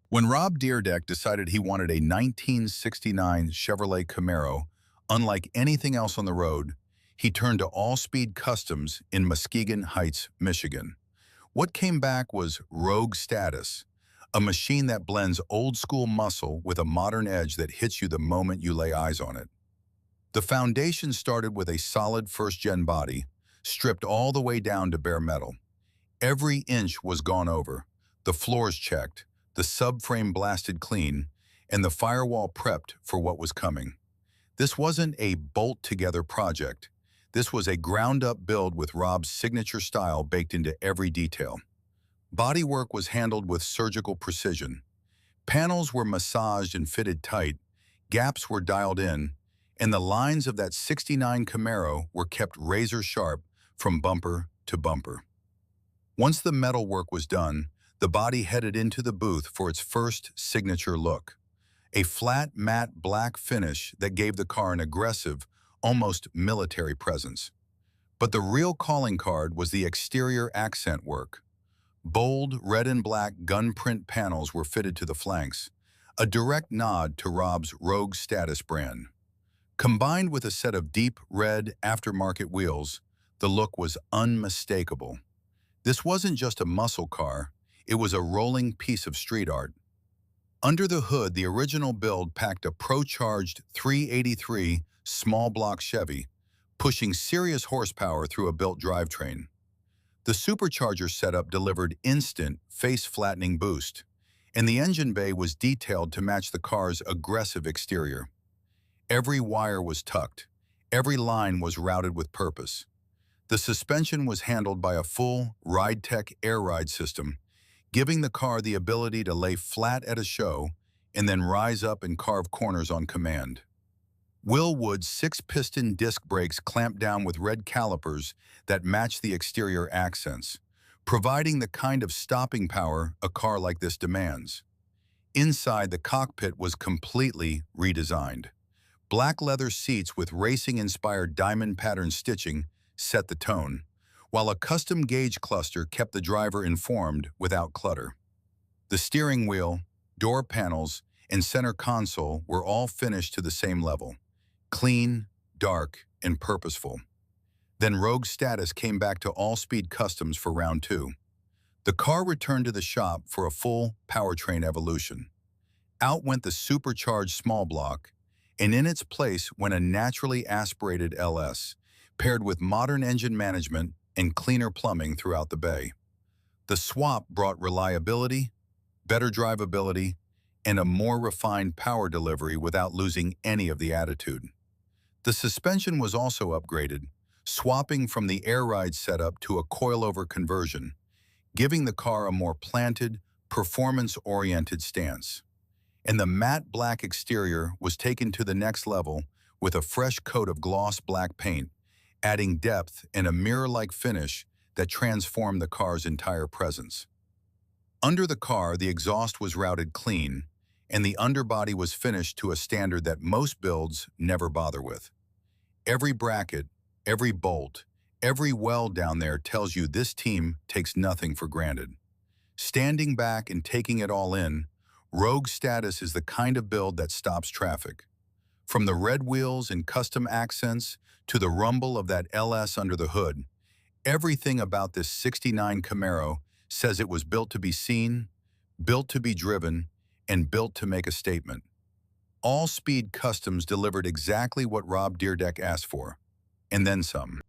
When Rob Dyrdek decided he wanted a 1969 Chevrolet Camaro, unlike anything else on the road, he turned to all-speed customs in Muskegon Heights, Michigan. What came back was Rogue Status, a machine that blends old-school muscle with a modern edge that hits you the moment you lay eyes on it. The foundation started with a solid first-gen body, stripped all the way down to bare metal. Every inch was gone over, the floors checked, the subframe blasted clean, and the firewall prepped for what was coming. This wasn't a bolt-together project. This was a ground-up build with Rob's signature style baked into every detail. Bodywork was handled with surgical precision. Panels were massaged and fitted tight, gaps were dialed in, and the lines of that '69 Camaro were kept razor-sharp from bumper to bumper. Once the metal work was done, the body headed into the booth for its first signature look. A flat, matte black finish that gave the car an aggressive, almost military presence. But the real calling card was the exterior accent work. Bold red and black gun print panels were fitted to the flanks, a direct nod to Rob's Rogue Status brand. Combined with a set of deep red aftermarket wheels, the look was unmistakable. This wasn't just a muscle car, it was a rolling piece of street art. Under the hood, the original build packed a Procharged 383 small block Chevy, pushing serious horsepower through a built drivetrain. The supercharger setup delivered instant, face-flattening boost, and the engine bay was detailed to match the car's aggressive exterior. Every wire was tucked, every line was routed with purpose. The suspension was handled by a full Ridetech air ride system, giving the car the ability to lay flat at a show and then rise up and carve corners on command. Wilwood 6-piston disc brakes clamped down with red calipers that matched the exterior accents, providing the kind of stopping power a car like this demands. Inside, the cockpit was completely redesigned. Black leather seats with racing-inspired diamond pattern stitching set the tone, while a custom gauge cluster kept the driver informed without clutter. The steering wheel, door panels, and center console were all finished to the same level, clean, dark, and purposeful. Then Rogue Status came back to all-speed customs for round two. The car returned to the shop for a full powertrain evolution. Out went the supercharged small block, and in its place went a naturally aspirated LS, paired with modern engine management and cleaner plumbing throughout the bay. The swap brought reliability, better drivability, and a more refined power delivery without losing any of the attitude. The suspension was also upgraded, swapping from the air ride setup to a coilover conversion, giving the car a more planted, performance-oriented stance. And the matte black exterior was taken to the next level with a fresh coat of gloss black paint, adding depth and a mirror-like finish that transformed the car's entire presence. Under the car, the exhaust was routed clean, and the underbody was finished to a standard that most builds never bother with. Every bracket, every bolt, every weld down there tells you this team takes nothing for granted. Standing back and taking it all in, Rogue Status is the kind of build that stops traffic. From the red wheels and custom accents to the rumble of that LS under the hood, everything about this '69 Camaro says it was built to be seen, built to be driven, and built to make a statement. All Speed Customs delivered exactly what Rob Dyrdek asked for, and then some.